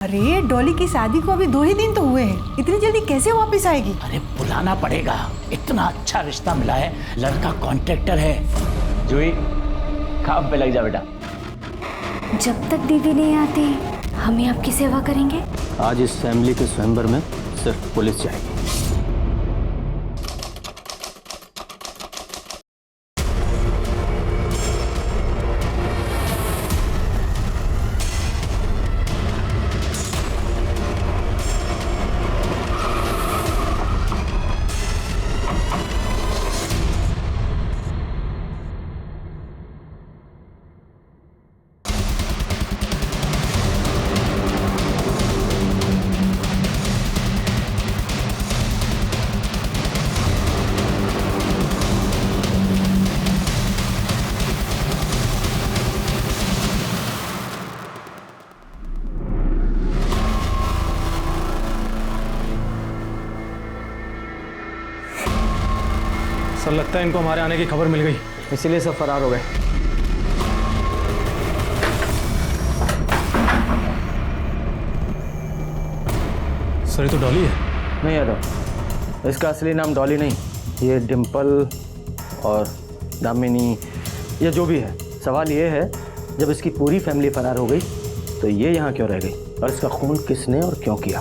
अरे डॉली की शादी को अभी 2 ही दिन तो हुए हैं, इतनी जल्दी कैसे वापस आएगी? अरे बुलाना पड़ेगा, इतना अच्छा रिश्ता मिला है, लड़का कॉन्ट्रैक्टर है। जूही काम पे लग जा बेटा। जब तक दीदी नहीं आती हम ही आपकी सेवा करेंगे। आज इस फैमिली के स्वयंवर में सिर्फ पुलिस जाएगी। सर लगता है इनको हमारे आने की खबर मिल गई, इसीलिए सब फरार हो गए। सर ये तो डॉली है। नहीं यादव, इसका असली नाम डॉली नहीं, ये डिम्पल और दामिनी या जो भी है। सवाल ये है, जब इसकी पूरी फैमिली फरार हो गई तो ये यहाँ क्यों रह गई और इसका खून किसने और क्यों किया?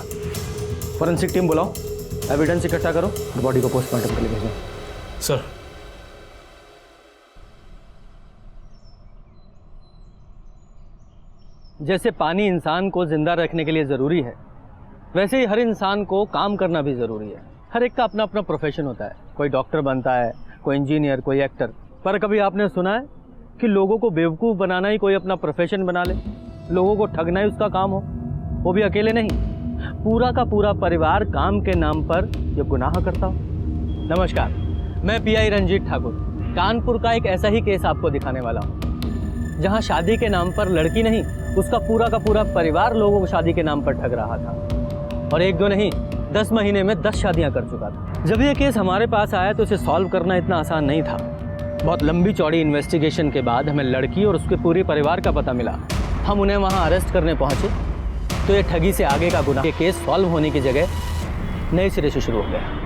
फॉरेंसिक टीम बुलाओ, एविडेंस इकट्ठा करो और बॉडी को पोस्टमार्टम के लिए भेजो। सर जैसे पानी इंसान को जिंदा रखने के लिए ज़रूरी है, वैसे ही हर इंसान को काम करना भी ज़रूरी है। हर एक का अपना अपना प्रोफेशन होता है, कोई डॉक्टर बनता है, कोई इंजीनियर, कोई एक्टर। पर कभी आपने सुना है कि लोगों को बेवकूफ़ बनाना ही कोई अपना प्रोफेशन बना ले, लोगों को ठगना ही उसका काम हो, वो भी अकेले नहीं, पूरा का पूरा परिवार काम के नाम पर ये गुनाह करता हो? नमस्कार, मैं पीआई रंजीत ठाकुर कानपुर का एक ऐसा ही केस आपको दिखाने वाला हूँ, जहाँ शादी के नाम पर लड़की नहीं, उसका पूरा का पूरा परिवार लोगों को शादी के नाम पर ठग रहा था। और 1-2 नहीं, 10 महीने में 10 शादियाँ कर चुका था। जब ये केस हमारे पास आया तो इसे सॉल्व करना इतना आसान नहीं था। बहुत लंबी चौड़ी इन्वेस्टिगेशन के बाद हमें लड़की और उसके पूरे परिवार का पता मिला। हम उन्हें वहाँ अरेस्ट करने पहुँचे तो ये ठगी से आगे का गुनाह, ये केस सॉल्व होने की जगह नए सिरे से शुरू हो गया।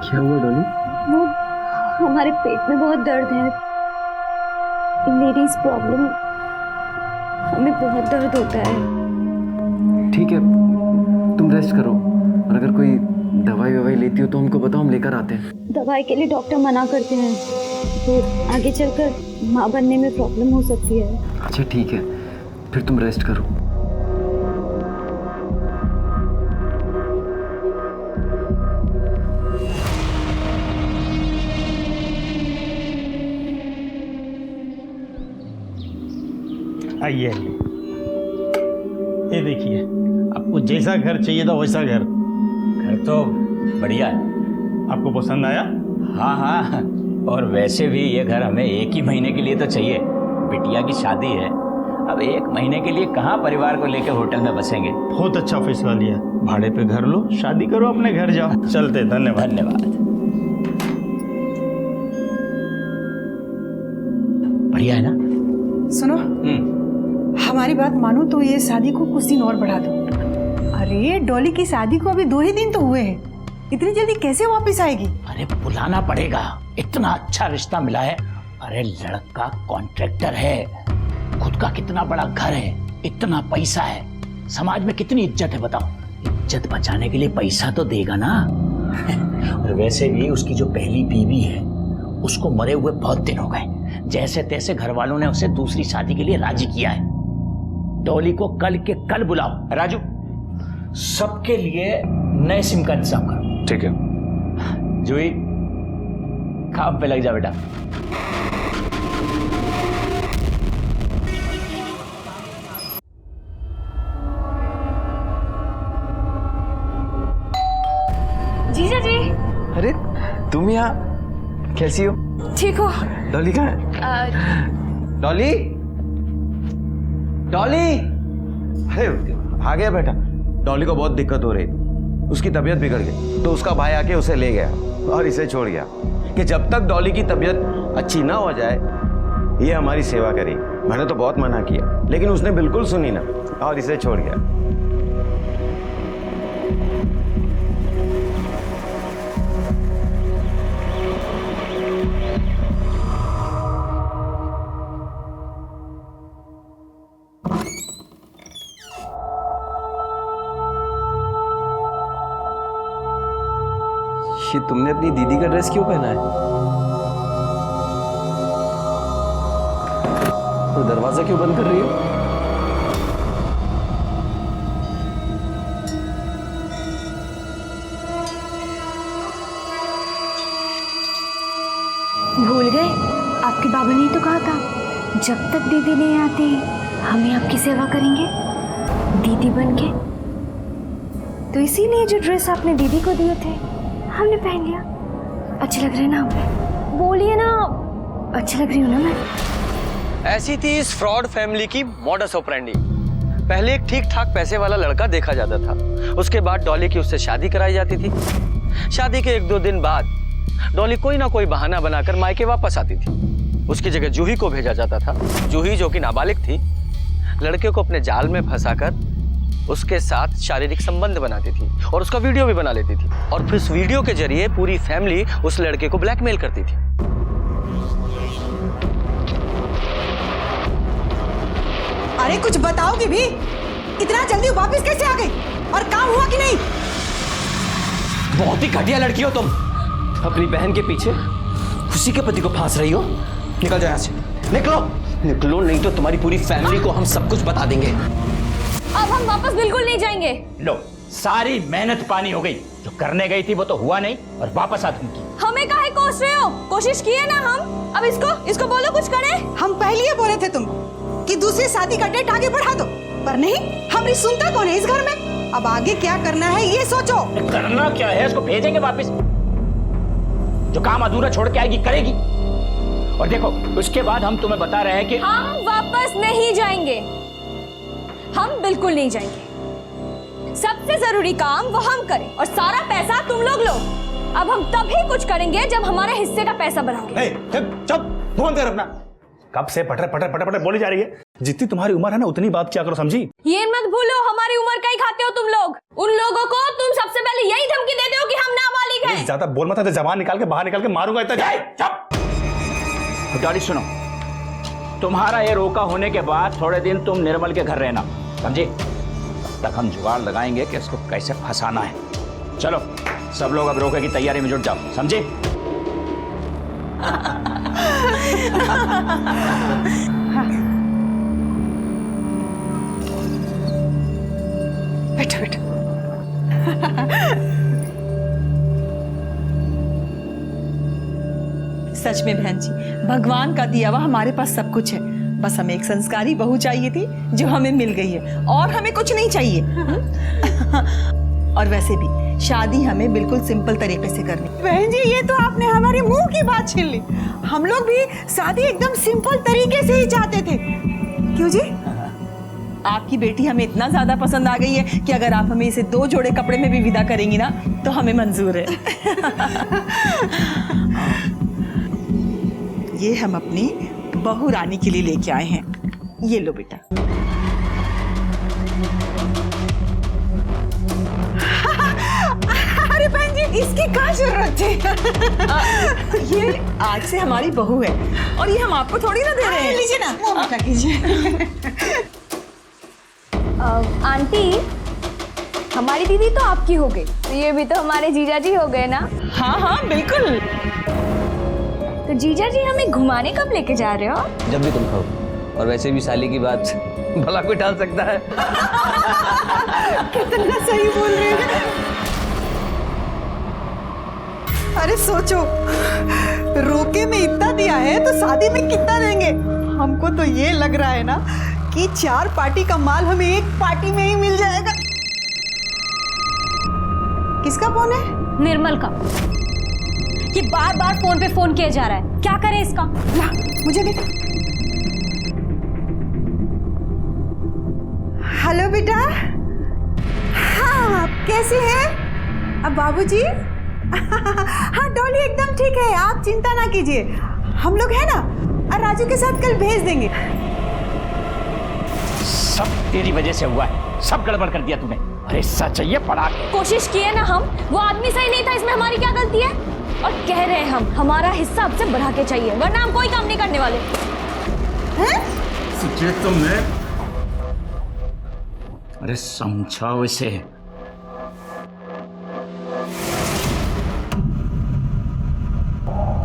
क्या हुआ डॉली? वो हमारे पेट में बहुत दर्द है, लेडीज प्रॉब्लम, हमें बहुत दर्द होता है। ठीक है, तुम रेस्ट करो और अगर कोई दवाई ववाई लेती हो तो हमको बताओ, हम लेकर आते हैं। दवाई के लिए डॉक्टर मना करते हैं, तो आगे चलकर माँ बनने में प्रॉब्लम हो सकती है। अच्छा ठीक है, फिर तुम रेस्ट करो। आइए, ये देखिए, आपको जैसा घर चाहिए था वैसा घर तो बढ़िया है। आपको पसंद आया? हाँ हाँ, और वैसे भी ये घर हमें 1 ही महीने के लिए तो चाहिए। बिटिया की शादी है, अब 1 महीने के लिए कहाँ परिवार को लेकर होटल में बसेंगे। बहुत अच्छा फैसला लिया, भाड़े पे घर लो, शादी करो, अपने घर जाओ। चलते, धन्यवाद। धन्यवाद। बढ़िया है ना? सुनो, हमारी बात मानो तो ये शादी को कुछ दिन और बढ़ा दो। अरे डॉली की शादी को अभी 2 ही दिन तो हुए हैं, इतनी जल्दी कैसे वापस आएगी? अरे बुलाना पड़ेगा, इतना अच्छा रिश्ता मिला है। अरे लड़का कॉन्ट्रैक्टर है, खुद का कितना बड़ा घर है, इतना पैसा है, समाज में कितनी इज्जत है बताओ। इज्जत बचाने के लिए पैसा तो देगा ना। और वैसे भी उसकी जो पहली बीवी है उसको मरे हुए बहुत दिन हो गए, जैसे तैसे घर वालों ने उसे दूसरी शादी के लिए राजी किया है। डॉली को कल के कल बुलाओ। राजू, सबके लिए नए सिम का इंतजाम करो। ठीक है। जूही काम पे लग जा बेटा। जीजा जी। अरे तुम यहाँ कैसी हो? ठीक हो? डॉली कहाँ है? डॉली, डॉली! अरे आ गया बेटा। डॉली को बहुत दिक्कत हो रही थी, उसकी तबीयत बिगड़ गई तो उसका भाई आके उसे ले गया और इसे छोड़ गया कि जब तक डॉली की तबीयत अच्छी ना हो जाए ये हमारी सेवा करेगी। मैंने तो बहुत मना किया लेकिन उसने बिल्कुल सुनी ना और इसे छोड़ गया। ये तुमने अपनी दीदी का ड्रेस क्यों पहना है? तो दरवाजा क्यों बंद कर रही हो? भूल गए? आपके बाबा ने तो कहा था जब तक दीदी नहीं आती हमें आपकी सेवा करेंगे दीदी बन के। तो इसीलिए जो ड्रेस आपने दीदी को दिए थे हमने पहन लिया। अच्छे लग रहे हैं ना हमें? बोलिए ना, अच्छी लग रही हूँ ना मैं? ऐसी थी इस फ्रॉड फैमिली की मॉडस ऑपरेंडी। पहले एक ठीक ठाक पैसे वाला लड़का देखा जाता था, उसके बाद डॉली की उससे शादी कराई जाती थी। शादी के 1-2 दिन बाद डॉली कोई ना कोई बहाना बनाकर मायके वापस आती थी। उसकी जगह जूही को भेजा जाता था। जूही जो कि नाबालिग थी, लड़के को अपने जाल में फंसाकर उसके साथ शारीरिक संबंध बनाती थी और उसका वीडियो भी बना लेती थी और फिर उस वीडियो के जरिए पूरी फैमिली उस लड़के को ब्लैकमेल करती थी। अरे कुछ बताओगे भी? इतना जल्दी वापस कैसे आ गई और काम हुआ कि नहीं? बहुत ही घटिया लड़की हो तुम। अपनी बहन के पीछे खुशी के पति को फांस रही हो। निकल जाओ यहाँ से, निकलो निकलो, नहीं तो तुम्हारी पूरी फैमिली को हम सब कुछ बता देंगे। अब हम वापस बिल्कुल नहीं जाएंगे। लो, सारी मेहनत पानी हो गई। जो करने गई थी वो तो हुआ नहीं और वापस आ तुम की। हमें काहे कोस रहे हो? कोशिश किए ना हम। अब इसको बोलो कुछ करे। हम पहले ही बोले थे तुमको कि दूसरी शादी का डेट आगे बढ़ा दो, पर नहीं, हमारी सुनता कौन है इस घर में? अब आगे क्या करना है ये सोचो। करना क्या है? इसको भेजेंगे वापस। जो काम अधूरा छोड़ के आएगी करेगी। और देखो उसके बाद हम तुम्हें बता रहे हैं कि हम वापस नहीं जाएंगे। हम बिल्कुल नहीं जाएंगे। सबसे जरूरी काम वो हम करें और सारा पैसा तुम लोग लो। अब हम तभी कुछ करेंगे जब हमारे हिस्से का पैसा बढ़ाओगे। चुप, फोन कर अपना। कब से पटर पटर पटर पटर बोली जा रही है? जितनी तुम्हारी उम्र है ना उतनी बात क्या करो, समझी? ये मत भूलो हमारी उम्र का ही खाते हो तुम लोग। उन लोगों को तुम सबसे पहले यही धमकी देते हो कि हम नाबालिग हैं। ज्यादा बोल मत, जबान निकाल के बाहर निकाल के मारूंगा। इतना डॉली सुनो, तुम्हारा ये रोका होने के बाद थोड़े दिन तुम निर्मल के घर रहना, समझे? तब तक हम जुगाड़ लगाएंगे कि इसको कैसे फंसाना है। चलो सब लोग अब रोके की तैयारी में जुट जाओ, समझे? बैठो बैठो। सच में बहन जी, भगवान का दिया हुआ हमारे पास सब कुछ है। बस हमें एक संस्कारी बहू चाहिए थी जो हमें मिल गई है और हमें कुछ नहीं चाहिए। और वैसे भी शादी हमें बिल्कुल सिंपल तरीके से करनी। बहन जी ये तो आपने हमारे मुंह की बात छीन ली। हम लोग भी शादी एकदम सिंपल तरीके से ही चाहते थे। क्यों जी? आपकी बेटी हमें इतना ज्यादा पसंद आ गई है कि अगर आप हमें इसे 2 जोड़े कपड़े में भी विदा करेंगी ना तो हमें मंजूर है। ये हम अपनी बहू रानी के लिए लेके आए हैं। ये लो बेटा। अरे बहन जी इसकी क्या जरूरत थी? ये आज से हमारी बहू है और ये हम आपको थोड़ी ना दे रहे हैं। लीजिए ना, मुंह मीठा कीजिए। आंटी, हमारी दीदी तो आपकी हो गई, तो ये भी तो हमारे जीजा जी हो गए ना? हाँ हाँ बिल्कुल। तो जीजा जी हमें घुमाने कब लेके जा रहे हो? जब भी तुम कहो। और वैसे भी साली की बात भला कोई टाल सकता है? कितना सही बोल रहे हैं। अरे सोचो, रोके में इतना दिया है तो शादी में कितना देंगे? हमको तो ये लग रहा है ना कि 4 पार्टी का माल हमें 1 पार्टी में ही मिल जाएगा। किसका फोन है? निर्मल का। ये बार बार फोन पे फोन किया जा रहा है, क्या करे इसका? ला, मुझे दे। हेलो बेटा। हाँ, आप कैसे हैं? अब बाबूजी? हाँ, डॉली एकदम ठीक है, आप चिंता ना कीजिए। हम लोग है ना, और राजू के साथ कल भेज देंगे। सब तेरी वजह से हुआ है, सब गड़बड़ कर दिया तूने। अरे सच चाहिए पड़ा के। कोशिश की है ना हम, वो आदमी सही नहीं था, इसमें हमारी क्या गलती है? और कह रहे हैं हम, हमारा हिस्सा आपसे बढ़ा के चाहिए, वरना हम कोई काम नहीं करने वाले। हैं? सुचेत तो मैं। अरे समझाओ इसे।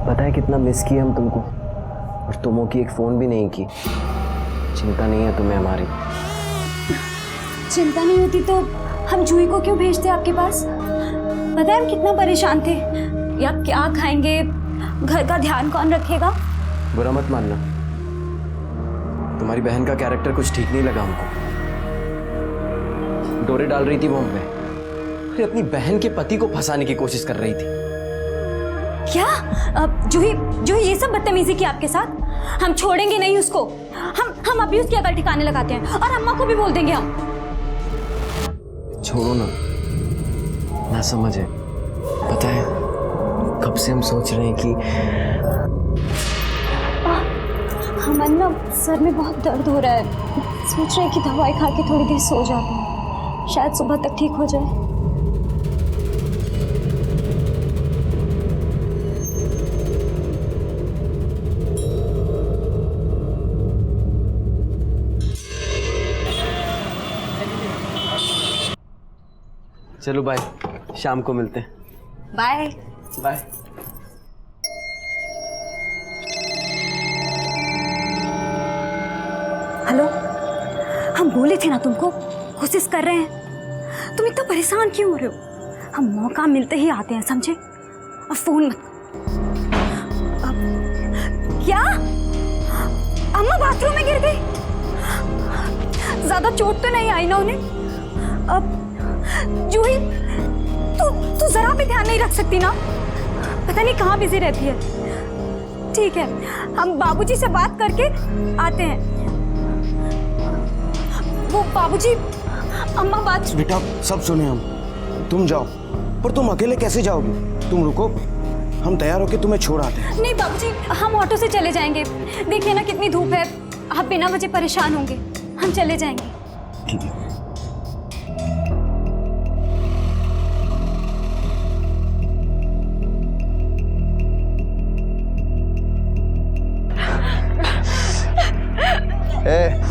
पता है कितना मिस किया हम तुमको, और तुमों की एक फोन भी नहीं की। चिंता नहीं है तुम्हें हमारी? चिंता नहीं होती तो हम जूही को क्यों भेजते आपके पास? पता है हम कितना परेशान थे, या क्या खाएंगे, घर का ध्यान कौन रखेगा? बुरा मत मानना, तुम्हारी बहन का कैरेक्टर कुछ ठीक नहीं लगा हमको। डोरे डाल रही थी वो हम पे, अरे अपनी बहन के पति को फंसाने की कोशिश कर रही थी। क्या? जूही ये सब बदतमीजी की आपके साथ? हम छोड़ेंगे नहीं उसको। हम अभी उसकी अकल ठिकाने लगाते हैं, और अम्मा को भी बोल देंगे हम। छोड़ो ना, ना समझे। पता है कब से हम सोच रहे हैं कि हमारे ना सर में बहुत दर्द हो रहा है, सोच रहे हैं कि दवाई खा के थोड़ी देर सो जाते हैं, शायद सुबह तक ठीक हो जाए। चलो बाय, शाम को मिलते हैं। Bye bye. हेलो, हम बोले थे ना तुमको, कोशिश कर रहे हैं। तुम इतना परेशान क्यों हो रहे हो? हम मौका मिलते ही आते हैं, समझे? अब फोन मत। क्या? अम्मा बाथरूम में गिर गई? ज्यादा चोट तो नहीं आई ना उन्हें? अब जूही, तू जरा भी ध्यान नहीं रख सकती ना? पता नहीं कहाँ बिजी रहती है। ठीक है, हम बाबूजी से बात करके आते हैं। वो बाबूजी, अम्मा बात। बेटा सब सुने हम, तुम जाओ, पर तुम अकेले कैसे जाओगी? तुम रुको, हम तैयार होके तुम्हें छोड़ आते हैं। नहीं बाबूजी, हम ऑटो से चले जाएंगे। देखिए ना कितनी धूप है, आप बिना वजह परेशान होंगे। हम चले जाएंगे। ठीक है।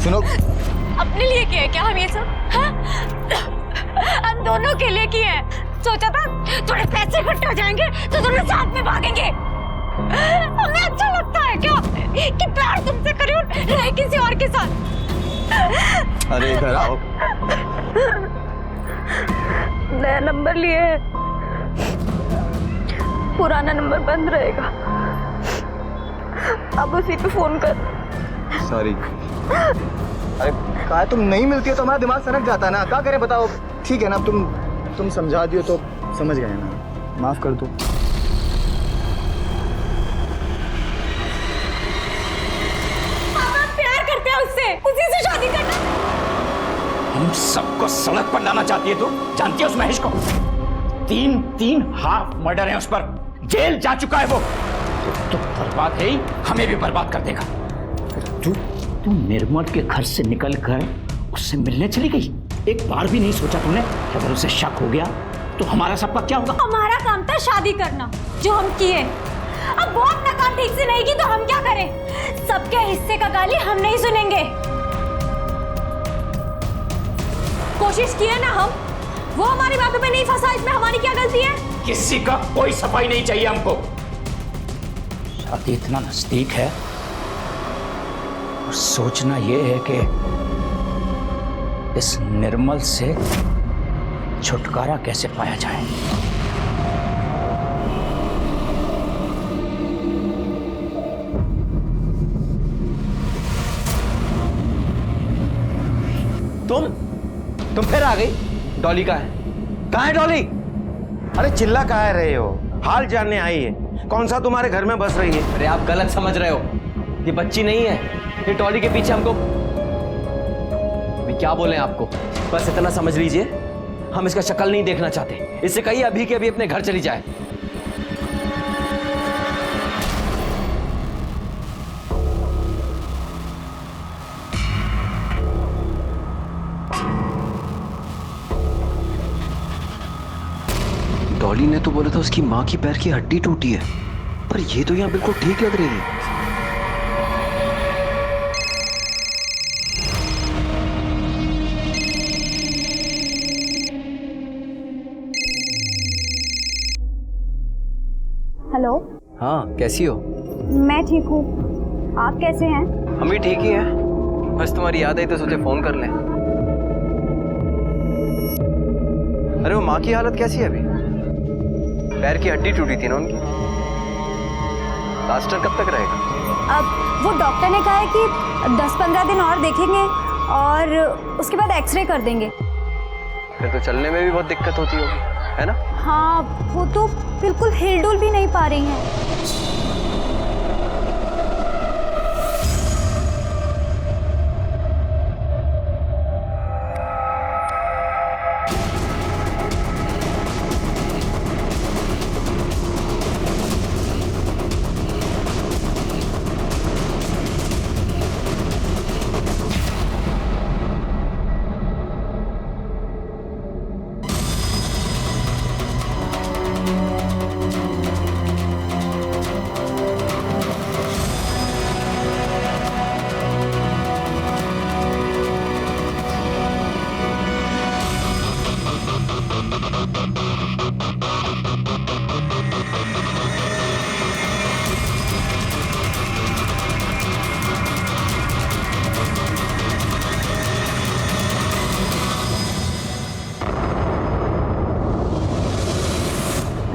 सुनो, अपने लिए किया है क्या हम ये सब? हाँ? हम दोनों के लिए किए हैं। सोचा था थोड़े पैसे इकट्ठे हो जाएंगे तो दोनों साथ में भागेंगे। हमें अच्छा लगता है क्या कि प्यार तुमसे करे और रहे किसी और के साथ? अरे इधर आओ। नया नंबर लिए है, पुराना नंबर बंद रहेगा, अब उसी पे फोन कर। सॉरी। अरे कहा तुम नहीं मिलती हो तो हमारा दिमाग सनक जाता है ना, क्या करें बताओ? ठीक है ना, तुम समझा दियो तो समझ गए ना, माफ कर दो। आप प्यार करते हैं उससे, उसी से शादी करना। हम सबको सड़क पर लाना चाहती है तू? जानती है उस महेश को? तीन हाफ मर्डर है उस पर, जेल जा चुका है वो। तो बर्बाद है ही, हमें भी बर्बाद कर देगा। तू निर्मल के घर से निकलकर उससे मिलने चली गई? एक बार भी नहीं सोचा तूने कि अगर उसे शक हो गया तो हमारा सबका क्या होगा? हमारा काम था शादी करना, जो हम किए। अब वो अपना काम ठीक से नहीं की तो हम क्या करें? सबके हिस्से का गाली हम नहीं सुनेंगे। कोशिश की है ना हम, वो हमारी बातों पे नहीं फंसा, इसमें हमारी क्या गलती है? किसी का कोई सफाई नहीं चाहिए हमको। शादी इतना नजदीक है और सोचना यह है कि इस निर्मल से छुटकारा कैसे पाया जाए। तुम फिर आ गई? डॉली कहाँ है? डॉली? अरे चिल्ला काहे रहे हो? हाल जानने आई है, कौन सा तुम्हारे घर में बस रही है? अरे आप गलत समझ रहे हो, ये बच्ची नहीं है, ये डॉली के पीछे हमको। अभी क्या बोले आपको, बस इतना समझ लीजिए, हम इसका शक्ल नहीं देखना चाहते। इससे कहिए अभी के अभी अपने घर चली जाए। डॉली ने तो बोला था उसकी माँ की पैर की हड्डी टूटी है, पर ये तो यहाँ बिल्कुल ठीक लग रही है। हेलो। हाँ, कैसी हो? मैं ठीक हूँ, आप कैसे हैं? हम भी ठीक ही हैं, बस तुम्हारी याद आई तो सोचे फोन कर लें। अरे वो माँ की हालत कैसी है अभी? पैर की हड्डी टूटी थी ना उनकी, प्लास्टर कब तक रहेगा? अब वो डॉक्टर ने कहा है कि 10-15 दिन और देखेंगे और उसके बाद एक्सरे कर देंगे। फिर तो चलने में भी बहुत दिक्कत होती होगी, है ना? हाँ, वो तो बिल्कुल हिल-डुल भी नहीं पा रही हैं।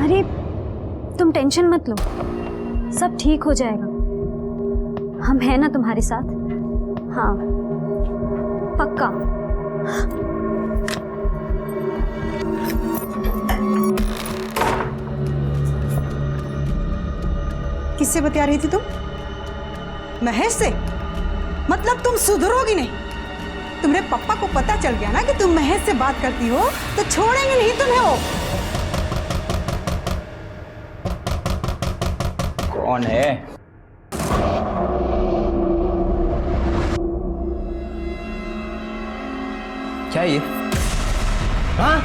अरे तुम टेंशन मत लो, सब ठीक हो जाएगा। हम हैं ना तुम्हारे साथ। हाँ, पक्का। किससे बतिया रही थी तुम? महेश से? मतलब तुम सुधरोगी नहीं। तुम्हारे पापा को पता चल गया ना कि तुम महेश से बात करती हो तो छोड़ेंगे नहीं तुम्हें वो। कौन है? क्या ये? हाँ?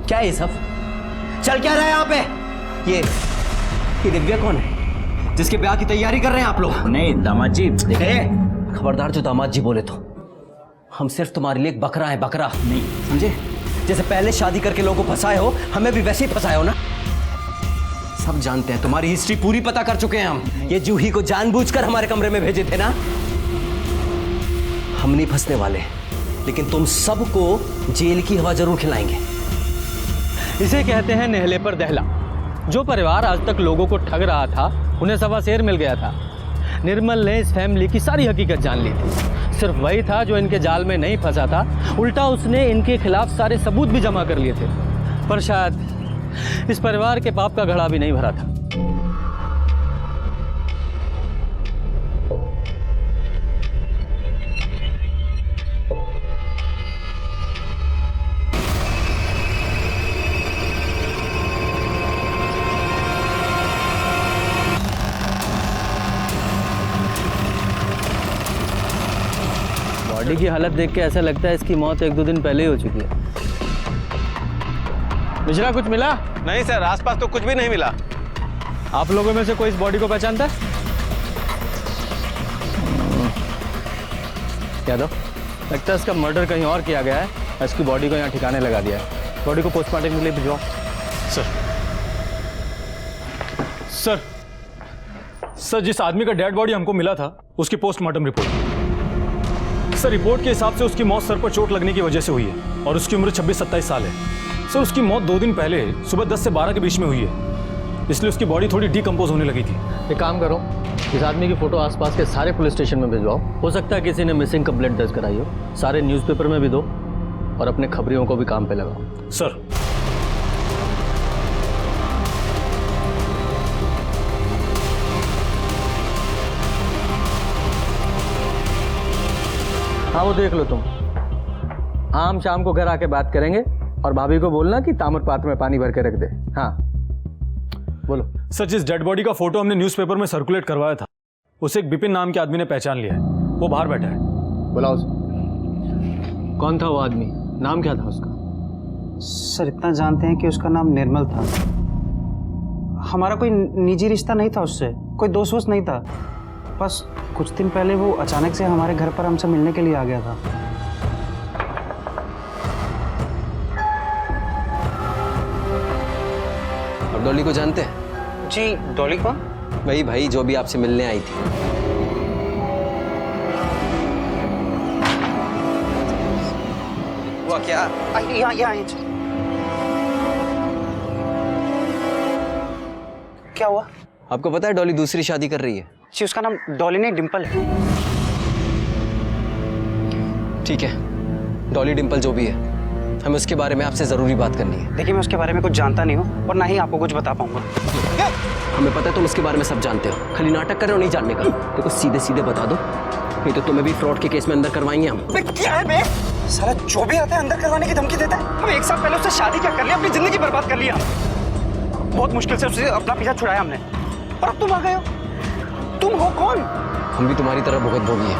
क्या ये सब चल क्या रहा है यहाँ पे? ये दिव्या कौन है जिसके ब्याह की तैयारी कर रहे हैं आप लोग? नहीं दामाद जी, देखिए खबरदार जो दामाद जी बोले तो। हम सिर्फ तुम्हारे लिए एक बकरा है, बकरा नहीं, समझे? जैसे पहले शादी करके लोगों को फंसाए हो, हमें भी वैसे ही फंसाए हो ना। सब जानते हैं, तुम्हारी हिस्ट्री पूरी पता कर चुके हैं हम। ये जूही को जानबूझकर हमारे कमरे में भेजे थे ना। हम नहीं फंसने वाले, लेकिन तुम सबको जेल की हवा जरूर खिलाएंगे। इसे कहते हैं नेहले पर दहला। जो परिवार आज तक लोगों को ठग रहा था, उन्हें सवा शेर मिल गया था। निर्मल ने इस फैमिली की सारी हकीकत जान ली थी। सिर्फ वही था जो इनके जाल में नहीं फंसा था, उल्टा उसने इनके खिलाफ सारे सबूत भी जमा कर लिए थे। पर शायद इस परिवार के पाप का घड़ा भी नहीं भरा था। बॉडी की हालत देख के ऐसा लगता है इसकी मौत 1-2 दिन पहले ही हो चुकी है। मिश्रा, कुछ मिला? नहीं सर, आसपास तो कुछ भी नहीं मिला। आप लोगों में से कोई इस बॉडी को पहचानता है? यादव, लगता है इसका मर्डर कहीं और किया गया है। इसकी बॉडी को यहाँ ठिकाने लगा दिया है। बॉडी को पोस्टमार्टम के लिए भिजवाओ। सर, जिस आदमी का डेड बॉडी हमको मिला था, उसकी पोस्टमार्टम रिपोर्ट। सर, रिपोर्ट के हिसाब से उसकी मौत सर पर चोट लगने की वजह से हुई है और उसकी उम्र 26-27 साल है। सर, उसकी मौत 2 दिन पहले सुबह 10 से 12 के बीच में हुई है, इसलिए उसकी बॉडी थोड़ी डिकम्पोज होने लगी थी। एक काम करो, इस आदमी की फोटो आसपास के सारे पुलिस स्टेशन में भिजवाओ। हो सकता है किसी ने मिसिंग कंप्लेंट दर्ज कराई हो। सारे न्यूज़पेपर में भी दो और अपने खबरियों को भी काम पे लगाओ। सर। हाँ वो देख लो तुम, आम शाम को घर आके बात करेंगे और भाभी को बोलना कि ताम्र पात्र में पानी भर के रख दे। हाँ बोलो। सर, जिस डेड बॉडी का फोटो हमने न्यूज़पेपर में सर्कुलेट करवाया था, उसे एक विपिन नाम के आदमी ने पहचान लिया है। वो बाहर बैठा है। बुलाओ उसे। कौन था वो आदमी, नाम क्या था उसका? सर इतना जानते हैं कि उसका नाम निर्मल था। हमारा कोई निजी रिश्ता नहीं था उससे, कोई दोस्त वोस्त नहीं था। बस कुछ दिन पहले वो अचानक से हमारे घर पर हमसे मिलने के लिए आ गया था। और डॉली को जानते हैं? जी, डॉली कौन? वही भाई जो भी आपसे मिलने आई थी। हुआ क्या? यहाँ क्या हुआ? आपको पता है डॉली दूसरी शादी कर रही है? जी, उसका नाम डॉली नहीं डिम्पल है। ठीक है, डॉली डिम्पल जो भी है, हमें उसके बारे में आपसे जरूरी बात करनी है। देखिए, मैं उसके बारे में कुछ जानता नहीं हूँ और ना ही आपको कुछ बता पाऊंगा। हमें पता है तुम उसके बारे में सब जानते हो, खाली नाटक कर रहे हो नहीं जानने का। देखो सीधे सीधे बता दो, नहीं तो तुम्हें भी फ्रॉड के केस में अंदर करवाएंगे हम। क्या है बे? साला जो भी आता है अंदर करवाने की धमकी देता है। हम एक साल पहले उससे शादी क्या कर लिया, अपनी जिंदगी बर्बाद कर लिया। बहुत मुश्किल से उससे अपना पीछा छुड़ाया हमने, और अब तुम आ गए हो। तुम हो कौन? हम भी तुम्हारी तरह भुगत भोगी है।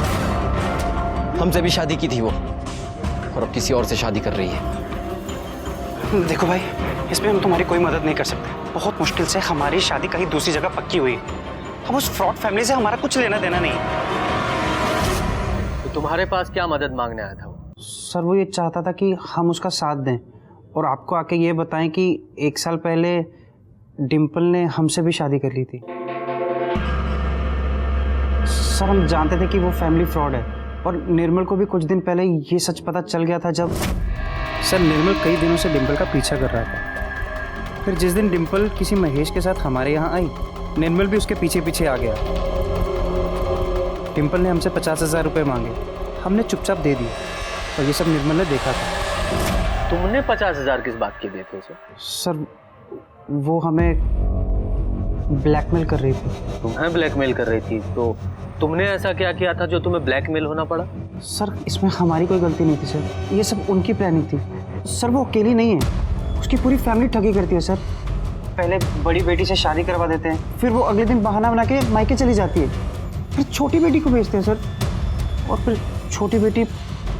हमसे भी शादी की थी वो, और अब किसी और से शादी कर रही है। देखो भाई, इसमें हम तुम्हारी कोई मदद नहीं कर सकते। बहुत मुश्किल से हमारी शादी कहीं दूसरी जगह पक्की हुई। हम उस फ्रॉड फैमिली से हमारा कुछ लेना देना नहीं। तो तुम्हारे पास क्या मदद मांगने आया था वो? सर वो ये चाहता था कि हम उसका साथ दें और आपको आके ये बताएं कि 1 साल पहले डिम्पल ने हमसे भी शादी कर ली थी। सर हम जानते थे कि वो फैमिली फ्रॉड है, और निर्मल को भी कुछ दिन पहले ये सच पता चल गया था जब सर निर्मल कई दिनों से डिम्पल का पीछा कर रहा था। फिर जिस दिन डिम्पल किसी महेश के साथ हमारे यहाँ आई, निर्मल भी उसके पीछे पीछे आ गया। डिम्पल ने हमसे 50,000 रुपये मांगे, हमने चुपचाप दे दिए, और ये सब निर्मल ने देखा था। तुमने 50,000 किस बात के दिए थे उसे? सर वो हमें ब्लैकमेल कर रही थी। तुम्हें ब्लैकमेल कर रही थी? तो तुमने ऐसा क्या किया था जो तुम्हें ब्लैकमेल होना पड़ा? सर इसमें हमारी कोई गलती नहीं थी सर, ये सब उनकी प्लानिंग थी। सर वो अकेली नहीं है, उसकी पूरी फैमिली ठगी करती है सर। पहले बड़ी बेटी से शादी करवा देते हैं, फिर वो अगले दिन बहाना बना के मायके चली जाती है, फिर छोटी बेटी को भेजते हैं सर, और फिर छोटी बेटी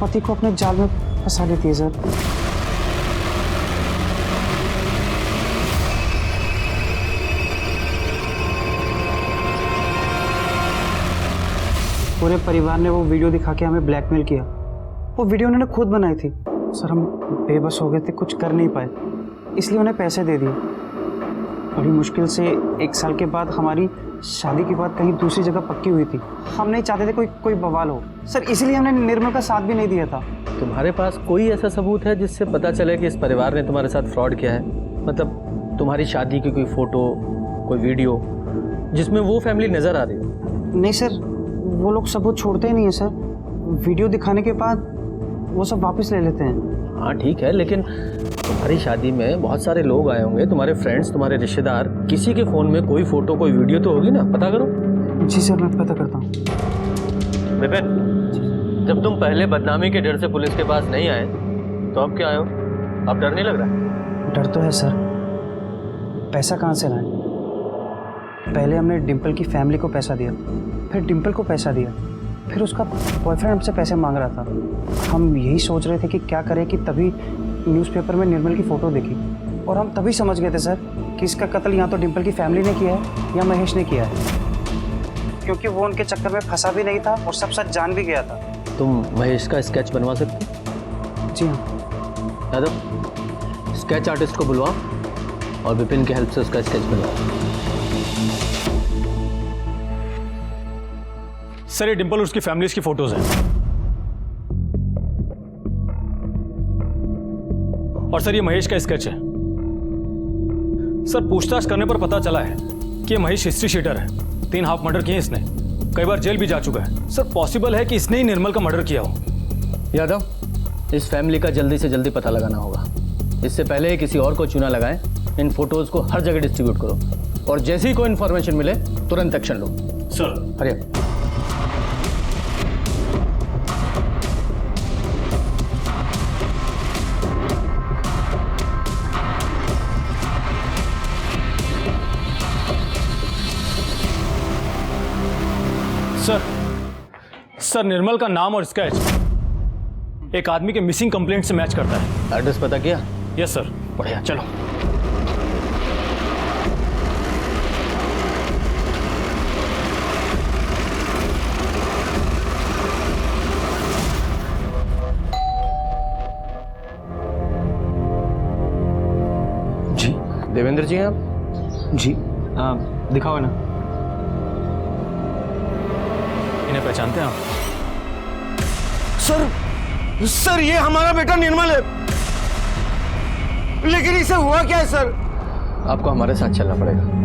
पति को अपने जाल में फंसा लेती है सर। पूरे परिवार ने वो वीडियो दिखा के हमें ब्लैकमेल किया। वो वीडियो उन्होंने खुद बनाई थी। सर हम बेबस हो गए थे, कुछ कर नहीं पाए, इसलिए उन्हें पैसे दे दिए। बड़ी मुश्किल से 1 साल के बाद हमारी शादी के बाद कहीं दूसरी जगह पक्की हुई थी। हम नहीं चाहते थे कोई बवाल हो सर, इसलिए हमने निर्मल का साथ भी नहीं दिया था। तुम्हारे पास कोई ऐसा सबूत है जिससे पता चले कि इस परिवार ने तुम्हारे साथ फ्रॉड किया है? मतलब तुम्हारी शादी की कोई फोटो, कोई वीडियो जिसमें वो फैमिली नजर आ रही हो? नहीं सर, वो लोग सबूत छोड़ते ही नहीं है सर। वीडियो दिखाने के बाद वो सब वापस ले लेते हैं। हाँ ठीक है, लेकिन तुम्हारी शादी में बहुत सारे लोग आए होंगे, तुम्हारे फ्रेंड्स, तुम्हारे रिश्तेदार, किसी के फ़ोन में कोई फ़ोटो कोई वीडियो तो होगी ना? पता करो। जी सर मैं पता करता हूँ। विपिन, जब तुम पहले बदनामी के डर से पुलिस के पास नहीं आए तो अब क्या आए हो? अब डर नहीं लग रहा? डर तो है सर, पैसा कहाँ से लाएं? पहले हमने डिम्पल की फैमिली को पैसा दिया, फिर डिम्पल को पैसा दिया, फिर उसका बॉयफ्रेंड हमसे पैसे मांग रहा था। हम यही सोच रहे थे कि क्या करें कि तभी न्यूज़पेपर में निर्मल की फ़ोटो देखी, और हम तभी समझ गए थे सर कि इसका कत्ल या तो डिम्पल की फैमिली ने किया है या महेश ने किया है, क्योंकि वो उनके चक्कर में फंसा भी नहीं था और सब सच जान भी गया था। तुम महेश का स्केच बनवा सकते हो? जी हाँ। यादव, स्केच आर्टिस्ट को बुलवाओ और विपिन की हेल्प से उसका स्केच बनवाओ। सर ये डिम्पल और उसकी फैमिलीज की फोटोज हैं, और सर ये महेश का स्केच है। सर पूछताछ करने पर पता चला है कि ये महेश हिस्ट्री शीटर है, 3 हाफ मर्डर किए इसने, कई बार जेल भी जा चुका है। सर पॉसिबल है कि इसने ही निर्मल का मर्डर किया हो। यादव, इस फैमिली का जल्दी से जल्दी पता लगाना होगा। इससे पहले ही किसी और को चूना लगाएं, इन फोटोज को हर जगह डिस्ट्रीब्यूट करो और जैसे ही कोई इन्फॉर्मेशन मिले तुरंत एक्शन लो। सर। हरिया। सर निर्मल का नाम और स्केच एक आदमी के मिसिंग कंप्लेंट से मैच करता है। एड्रेस पता किया? Yes sir. बढ़िया, चलो। जी देवेंद्र जी हैं आप? जी दिखाओ ना। इन्हें पहचानते हैं आप? सर ये हमारा बेटा निर्मल है, लेकिन इसे हुआ क्या है सर? आपको हमारे साथ चलना पड़ेगा।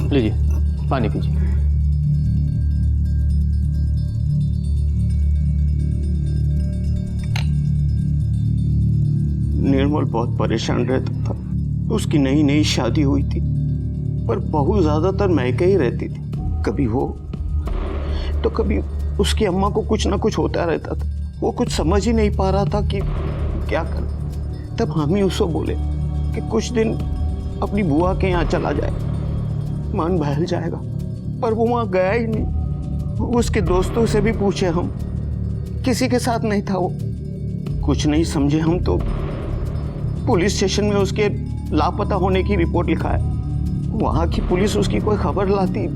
लीजिए पानी पीजिए। निर्मल बहुत परेशान रहता था। उसकी नई नई शादी हुई थी, पर बहू ज्यादातर मैके ही रहती थी। कभी वो तो कभी उसकी अम्मा को कुछ ना कुछ होता रहता था। वो कुछ समझ ही नहीं पा रहा था कि क्या करे। तब हम ही उसको बोले कि कुछ दिन अपनी बुआ के यहाँ चला जाए, मन बहल जाएगा। पर वो वहां गया ही नहीं। उसके दोस्तों से भी पूछे हम, किसी के साथ नहीं था वो। कुछ नहीं समझे हम तो पुलिस स्टेशन में उसके लापता होने की रिपोर्ट लिखा है। वहां की पुलिस उसकी कोई खबर लाती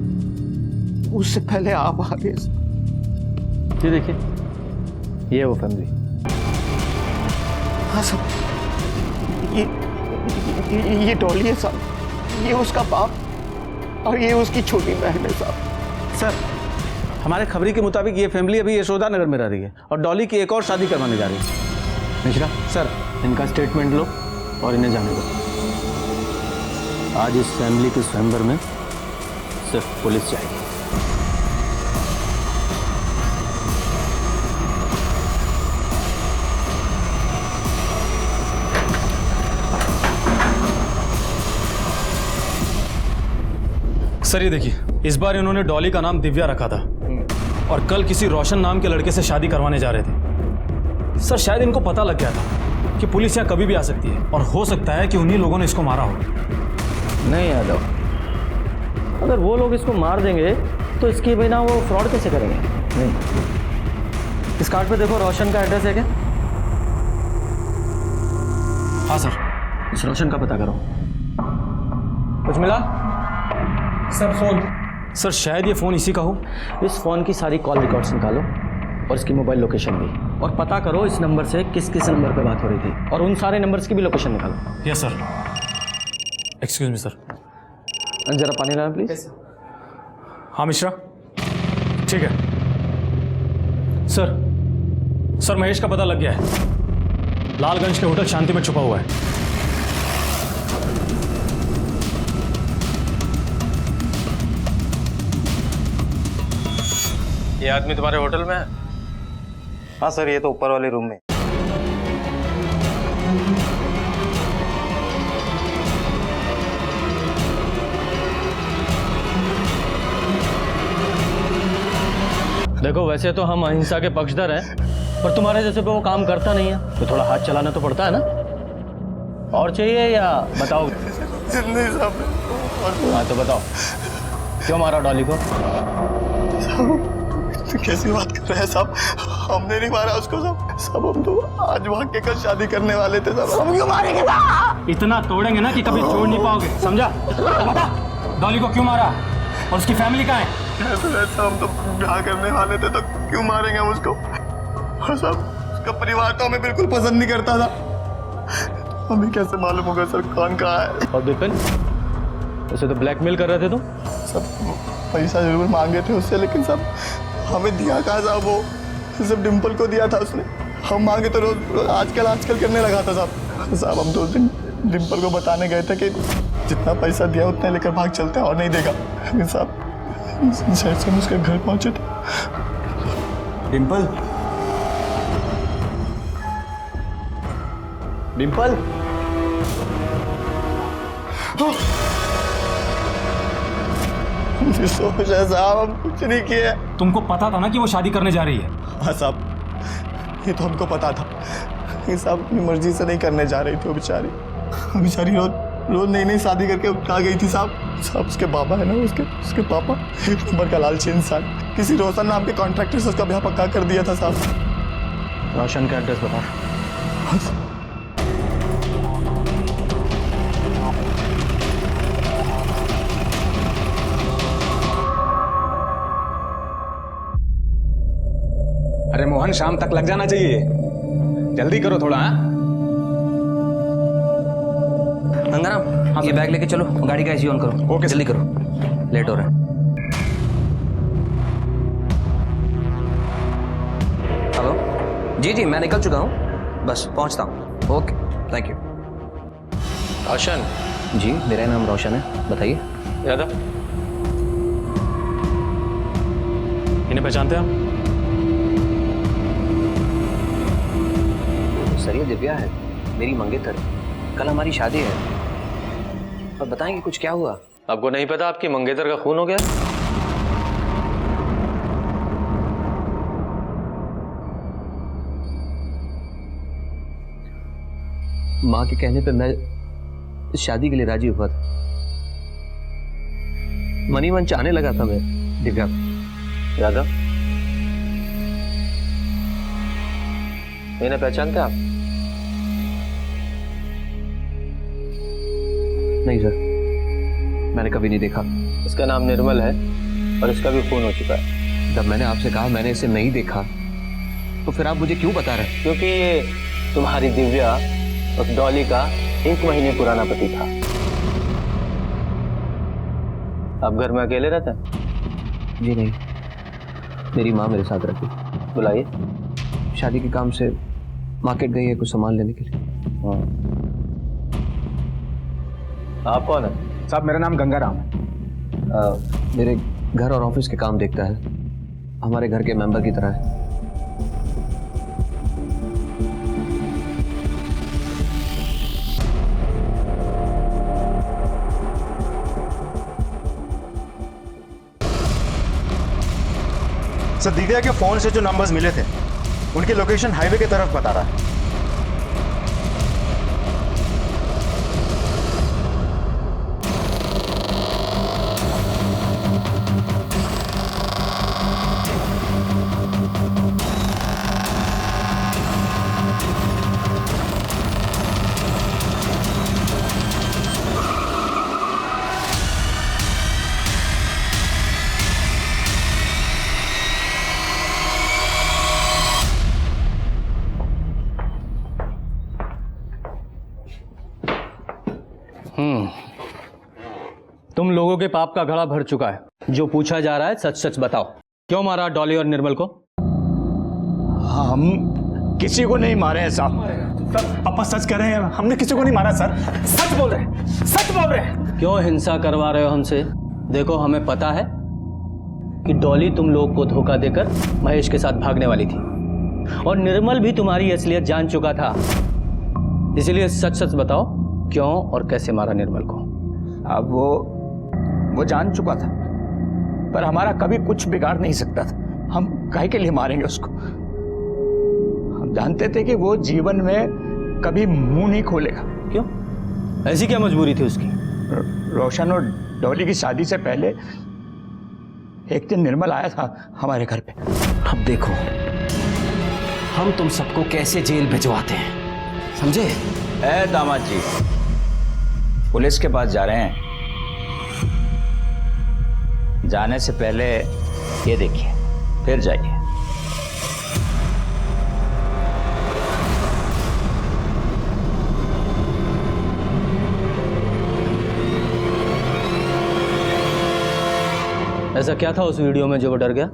उससे पहले आप आ गए। ये देखिए, ये वो फैमिली। हाँ साहब, ये डॉली है साहब, ये उसका बाप और ये उसकी छोटी बहन है साहब। सर हमारे खबरी के मुताबिक ये फैमिली अभी यशोदा नगर में रह रही है और डॉली की एक और शादी करवाने जा रही है। मिश्रा सर इनका स्टेटमेंट लो और इन्हें जाने दो। आज इस फैमिली के स्वयंवर में सिर्फ पुलिस जाएगी। सर ये देखिए, इस बार इन्होंने डॉली का नाम दिव्या रखा था और कल किसी रोशन नाम के लड़के से शादी करवाने जा रहे थे। सर शायद इनको पता लग गया था कि पुलिस यहाँ कभी भी आ सकती है और हो सकता है कि उन्हीं लोगों ने इसको मारा हो। नहीं यादव, अगर वो लोग इसको मार देंगे तो इसके बिना वो फ्रॉड कैसे करेंगे? नहीं, इस कार्ड पे देखो रोशन का एड्रेस है क्या? हाँ सर। इस रोशन का पता करो। कुछ मिला? Sir phone. सर शायद ये फोन इसी का हो। इस फोन की सारी कॉल रिकॉर्ड्स निकालो और इसकी मोबाइल लोकेशन भी, और पता करो इस नंबर से किस किस नंबर पे बात हो रही थी, और उन सारे नंबर्स की भी लोकेशन निकालो। Yes sir. Excuse me sir. जरा पानी लाना प्लीज। हाँ मिश्रा, ठीक है सर। सर महेश का पता लग गया है, लालगंज के होटल शांति में छुपा हुआ है। ये आदमी तुम्हारे होटल में है? हाँ सर, ये तो ऊपर वाले रूम में। देखो वैसे तो हम अहिंसा के पक्षधर हैं, पर तुम्हारे जैसे पे वो काम करता नहीं है तो थोड़ा हाथ चलाना तो पड़ता है ना। और चाहिए या बताओ? जिंदगी साहब। हाँ तो बताओ, क्यों मारा डॉली को? कैसी बात कर रहे हैं साहब? हमने नहीं मारा उसको सब हम तो आज वहाँ के कल शादी करने वाले थे साहब। हम क्यों मारेंगे साहब? इतना तोड़ेंगे ना कि कभी छोड़ नहीं पाओगे, समझा? बता डॉली को क्यों मारा और उसकी फैमिली कहाँ है? ऐसा हम तो ब्याह करने वाले थे तो क्यों मारेंगे हम उसको? और साहब उसका परिवार तो हमें बिल्कुल पसंद नहीं करता था। हमें कैसे मालूम होगा सर कौन कहाँ है? और विपिन, उसे तो ब्लैकमेल कर रहे थे तुम? सब पैसा जरूर मांगे थे उससे, लेकिन सब हमें दिया कहाँ साहब? वो सिर्फ डिम्पल को दिया था उसने। हम मांगे तो रोज आजकल करने लगा था साहब। हम 2 दिन डिम्पल को बताने गए थे कि जितना पैसा दिया उतना लेकर भाग चलते हैं और नहीं देगा। लेकिन साहब जैसे हम उसके घर पहुंचे थे। डिम्पल, डिम्पल, सोच है साहब, हम कुछ नहीं किए। तुमको पता था ना कि वो शादी करने जा रही है? हाँ साहब, ये तो हमको पता था। ये साहब अपनी मर्जी से नहीं करने जा रही थी वो बेचारी रोज नई शादी करके कहाँ गई थी साहब। उसके बाबा है ना, उसके पापा एक नंबर का लालची इंसान, किसी रोशन नाम के कॉन्ट्रैक्टर से उसका ब्याह पक्का कर दिया था साहब। रोशन का एड्रेस बता। अरे मोहन, शाम तक लग जाना चाहिए, जल्दी करो थोड़ा। गंगाराम, ये बैग लेके चलो, गाड़ी का एसी ऑन करो। ओके, जल्दी करो, लेट हो रहा है। हेलो जी, मैं निकल चुका हूँ, बस पहुँचता हूँ। Okay, thank you. रोशन? जी, मेरा नाम रोशन है, बताइए। यादव, इन्हें पहचानते हैं आप? सर, ये दिव्या है, मेरी मंगेतर। कल हमारी शादी है, और बताएंगे कुछ क्या हुआ? आपको नहीं पता आपकी मंगेतर का खून हो गया? माँ के कहने पे मैं इस शादी के लिए राजी हुआ था। मनी मन चाहने लगा था मैं दिव्या को। यादव, इन्हें पहचानते हैं आप? नहीं सर, मैंने कभी नहीं देखा। इसका नाम निर्मल है और इसका भी खून हो चुका है। जब मैंने आपसे कहा मैंने इसे नहीं देखा, तो फिर आप मुझे क्यों बता रहे हैं? क्योंकि ये तुम्हारी दिव्या उस डॉली का 1 महीने पुराना पति था। आप घर में अकेले रहते हैं? जी नहीं, मेरी माँ मेरे साथ रहती। बुलाइए। शादी के काम से मार्केट गई है कुछ सामान लेने के लिए। आप कौन है? साहब मेरा नाम गंगाराम है। मेरे घर और ऑफिस के काम देखता है, हमारे घर के मेंबर की तरह है। सर, दिव्या के फोन से जो नंबर्स मिले थे उनकी लोकेशन हाईवे की तरफ बता रहा है। तुम लोगों के पाप का घड़ा भर चुका है। जो पूछा जा रहा है सच सच बताओ, क्यों मारा डॉली और निर्मल को? हम किसी को नहीं मारे हैं साहब। सर, पापा सच कह रहे हैं, हमने किसी को नहीं मारा सर। सच बोल रहे हैं, सच बोल रहे हैं। क्यों हिंसा करवा रहे हो हमसे? देखो, हमें पता है कि डॉली तुम लोग को धोखा देकर महेश के साथ भागने वाली थी, और निर्मल भी तुम्हारी असलियत जान चुका था। इसीलिए सच सच बताओ, क्यों और कैसे मारा निर्मल को? अब वो जान चुका था, पर हमारा कभी कुछ बिगाड़ नहीं सकता था। हम काहे के लिए मारेंगे उसको? हम जानते थे कि वो जीवन में कभी मुंह नहीं खोलेगा। क्यों? ऐसी क्या मजबूरी थी उसकी? रोशन और डॉली की शादी से पहले एक दिन निर्मल आया था हमारे घर पे। अब देखो हम तुम सबको कैसे जेल भिजवाते हैं, समझे? ए दामाद जी, पुलिस के पास जा रहे हैं। जाने से पहले ये देखिए, फिर जाइए। ऐसा क्या था उस वीडियो में जो वो डर गया?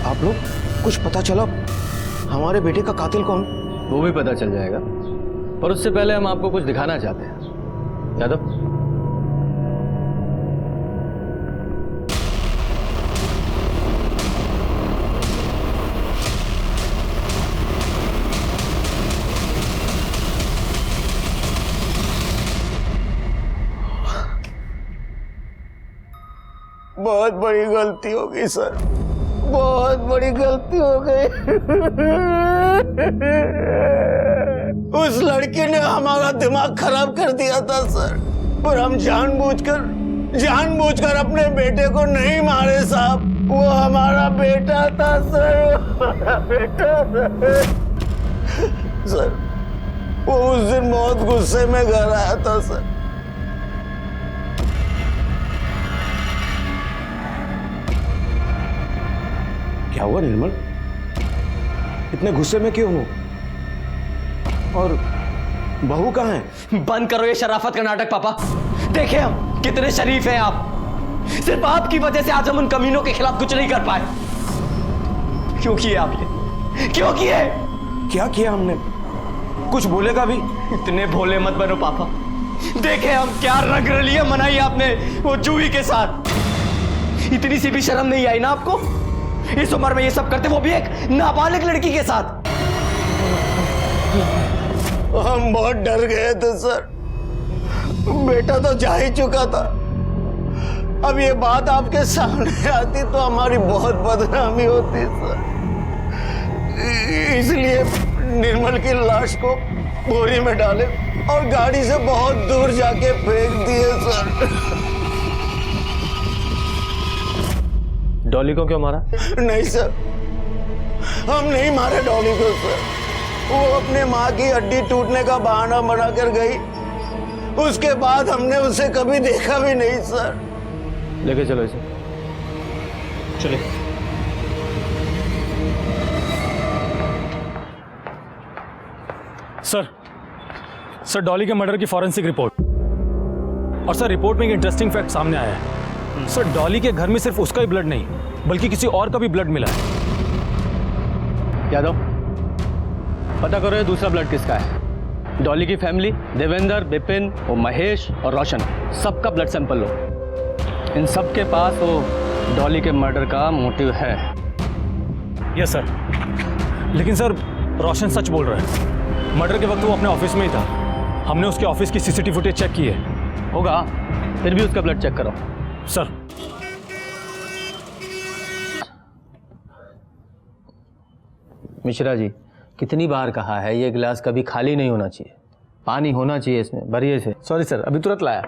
आप लोग कुछ पता चला हमारे बेटे का कातिल कौन? वो भी पता चल जाएगा, पर उससे पहले हम आपको कुछ दिखाना चाहते हैं। यादव, बहुत बड़ी गलती हो गई सर, बहुत बड़ी गलती हो गई। उस लड़के ने हमारा दिमाग खराब कर दिया था सर, और हम जानबूझकर अपने बेटे को नहीं मारे साहब। वो हमारा बेटा था सर, हमारा बेटा था। सर वो उस दिन बहुत गुस्से में घर आया था सर। क्या हुआ निर्मल? इतने गुस्से में क्यों हो? और बहू कहाँ है? बंद करो ये शराफत का नाटक पापा। देखिए हम कितने शरीफ हैं आप। सिर्फ आपकी वजह से आज हम उन कमीनों के खिलाफ कुछ नहीं कर पाए। क्यों किए आप ये? क्यों किए? क्या किया हमने? कुछ बोलेगा भी? इतने भोले मत बनो पापा। देखे हम क्या रंग रलियां मनाई आपने वो जूही के साथ। इतनी सी भी शर्म नहीं आई ना आपको? इस उम्र में ये सब करते, वो भी एक नाबालिग लड़की के साथ। हम बहुत डर गए थे सर, बेटा तो जा ही चुका था। अब ये बात आपके सामने आती तो हमारी बहुत बदनामी होती सर। इसलिए निर्मल की लाश को बोरी में डाले और गाड़ी से बहुत दूर जाके फेंक दिए सर। डॉली को क्यों मारा? नहीं सर, हम नहीं मारे डॉली को सर। वो अपने माँ की हड्डी टूटने का बहाना बनाकर गई, उसके बाद हमने उसे कभी देखा भी नहीं सर। लेके चलो इसे। चले। सर डॉली के मर्डर की फॉरेंसिक रिपोर्ट। और सर रिपोर्ट में एक इंटरेस्टिंग फैक्ट सामने आया है। सर डॉली के घर में सिर्फ उसका ही ब्लड नहीं बल्कि किसी और का भी ब्लड मिला है। यादव, पता करो ये दूसरा ब्लड किसका है। डॉली की फैमिली, देवेंद्र, बिपिन और महेश और रोशन, सबका ब्लड सैंपल लो। इन सब के पास वो डॉली के मर्डर का मोटिव है। Yes sir. लेकिन सर रोशन सच बोल रहा है। मर्डर के वक्त वो अपने ऑफिस में ही था। हमने उसके ऑफिस की सीसीटीवी फुटेज चेक की है। होगा, फिर भी उसका ब्लड चेक करो। सर मिश्रा जी, कितनी बार कहा है ये गिलास कभी खाली नहीं होना चाहिए, पानी होना चाहिए इसमें, भरिए से। सॉरी सर, अभी तुरंत लाया।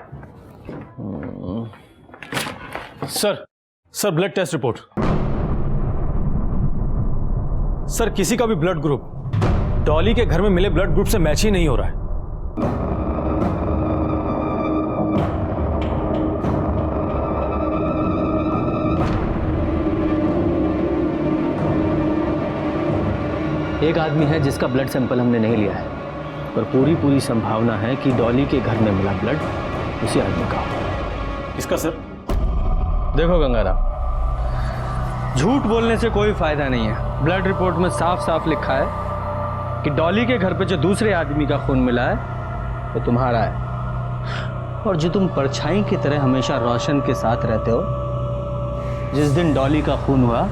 Sir blood test report. Sir किसी का भी ब्लड ग्रुप डॉली के घर में मिले ब्लड ग्रुप से मैच ही नहीं हो रहा है। एक आदमी है जिसका ब्लड सैंपल हमने नहीं लिया है, पर पूरी संभावना है कि डॉली के घर में मिला ब्लड उसी आदमी का हो। इसका सर? देखो गंगाराम, झूठ बोलने से कोई फायदा नहीं है। ब्लड रिपोर्ट में साफ साफ लिखा है कि डॉली के घर पे जो दूसरे आदमी का खून मिला है वो तुम्हारा है। और जो तुम परछाई की तरह हमेशा रोशन के साथ रहते हो, जिस दिन डॉली का खून हुआ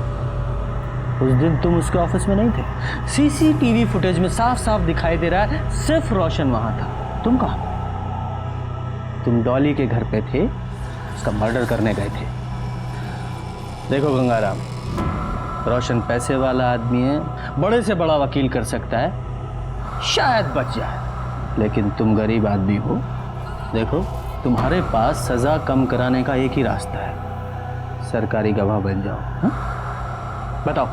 उस दिन तुम उसके ऑफिस में नहीं थे। सीसीटीवी फुटेज में साफ साफ दिखाई दे रहा है सिर्फ रोशन वहां था। तुम कहां? तुम डॉली के घर पे थे, उसका मर्डर करने गए थे। देखो गंगाराम, रोशन पैसे वाला आदमी है, बड़े से बड़ा वकील कर सकता है, शायद बच जाए, लेकिन तुम गरीब आदमी हो। देखो तुम्हारे पास सजा कम कराने का एक ही रास्ता है, सरकारी गवाह बन जाओ। हा? बताओ,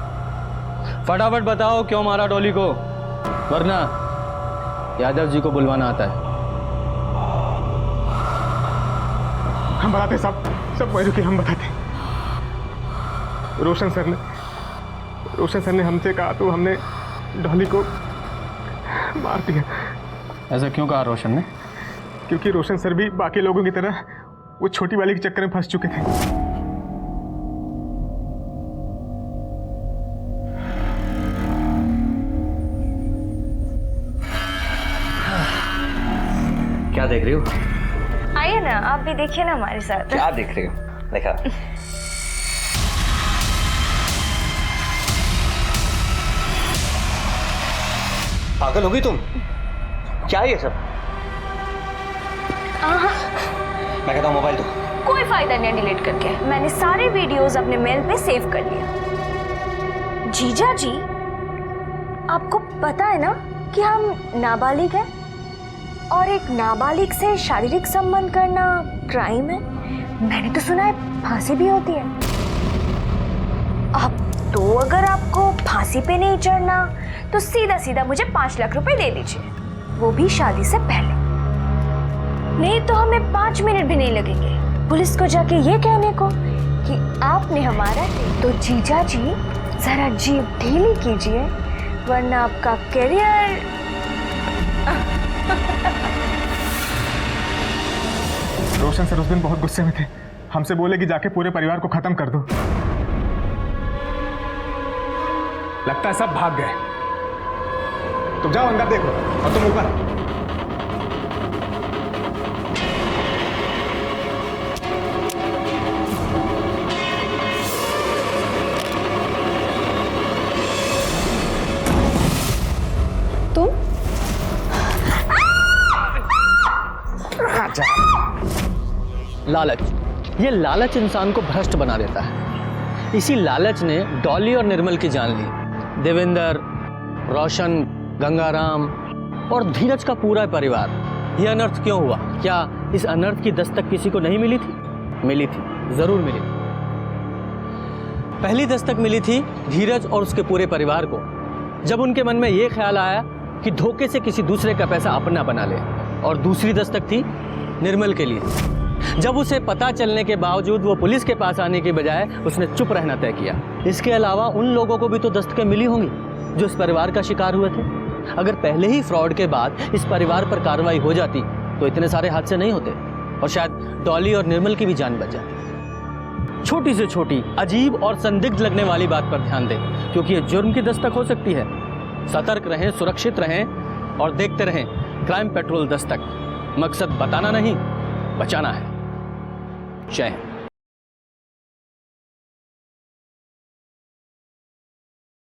फटाफट बताओ क्यों मारा डॉली को, वरना यादव जी को बुलवाना आता है। हम बताते साहब, सब वही रुके, हम बताते। रोशन सर ने हमसे कहा तो हमने डॉली को मार दिया। ऐसा क्यों कहा रोशन ने? क्योंकि रोशन सर भी बाकी लोगों की तरह वो छोटी वाली के चक्कर में फंस चुके थे। क्या देख रही हो? आइए ना, आप भी देखिए ना हमारे साथ। क्या देख रही हो? देखा। पागल हो गई तुम? क्या ये सब? मैं कहता हूँ मोबाइल दो। कोई फायदा नहीं डिलीट करके, मैंने सारे वीडियोस अपने मेल पे सेव कर लिया। जीजा जी, आपको पता है ना कि हम नाबालिग हैं और एक नाबालिग से शारीरिक संबंध करना क्राइम है। मैंने तो सुना है फांसी भी होती है। अब तो अगर आपको फांसी पे नहीं चढ़ना तो सीधा सीधा मुझे 5 लाख रुपए दे दीजिए, वो भी शादी से पहले। नहीं तो हमें 5 मिनट भी नहीं लगेंगे पुलिस को जाके ये कहने को कि आपने हमारा। तो जीजा जी जरा जीभ ढीली कीजिए वरना आपका करियर। रोशन सर उस दिन बहुत गुस्से में थे, हमसे बोले कि जाके पूरे परिवार को खत्म कर दो। लगता है सब भाग गए। तुम जाओ अंदर देखो और तुम ऊपर। लालच, ये लालच इंसान को भ्रष्ट बना देता है। इसी लालच ने डॉली और निर्मल की जान ली। देवेंद्र, रोशन, गंगाराम और धीरज का पूरा परिवार। यह अनर्थ क्यों हुआ? क्या इस अनर्थ की दस्तक किसी को नहीं मिली थी? मिली थी, जरूर मिली थी। पहली दस्तक मिली थी धीरज और उसके पूरे परिवार को, जब उनके मन में यह ख्याल आया कि धोखे से किसी दूसरे का पैसा अपना बना ले। और दूसरी दस्तक थी निर्मल के लिए, जब उसे पता चलने के बावजूद वो पुलिस के पास आने के बजाय उसने चुप रहना तय किया। इसके अलावा उन लोगों को भी तो दस्तकें मिली होंगी जो इस परिवार का शिकार हुए थे। अगर पहले ही फ्रॉड के बाद इस परिवार पर कार्रवाई हो जाती तो इतने सारे हादसे नहीं होते और शायद डॉली और निर्मल की भी जान बच जाती। छोटी से छोटी, अजीब और संदिग्ध लगने वाली बात पर ध्यान दें, क्योंकि ये जुर्म की दस्तक हो सकती है। सतर्क रहें, सुरक्षित रहें और देखते रहें क्राइम पेट्रोल दस्तक। मकसद बताना नहीं, बचाना है। जय हिंद।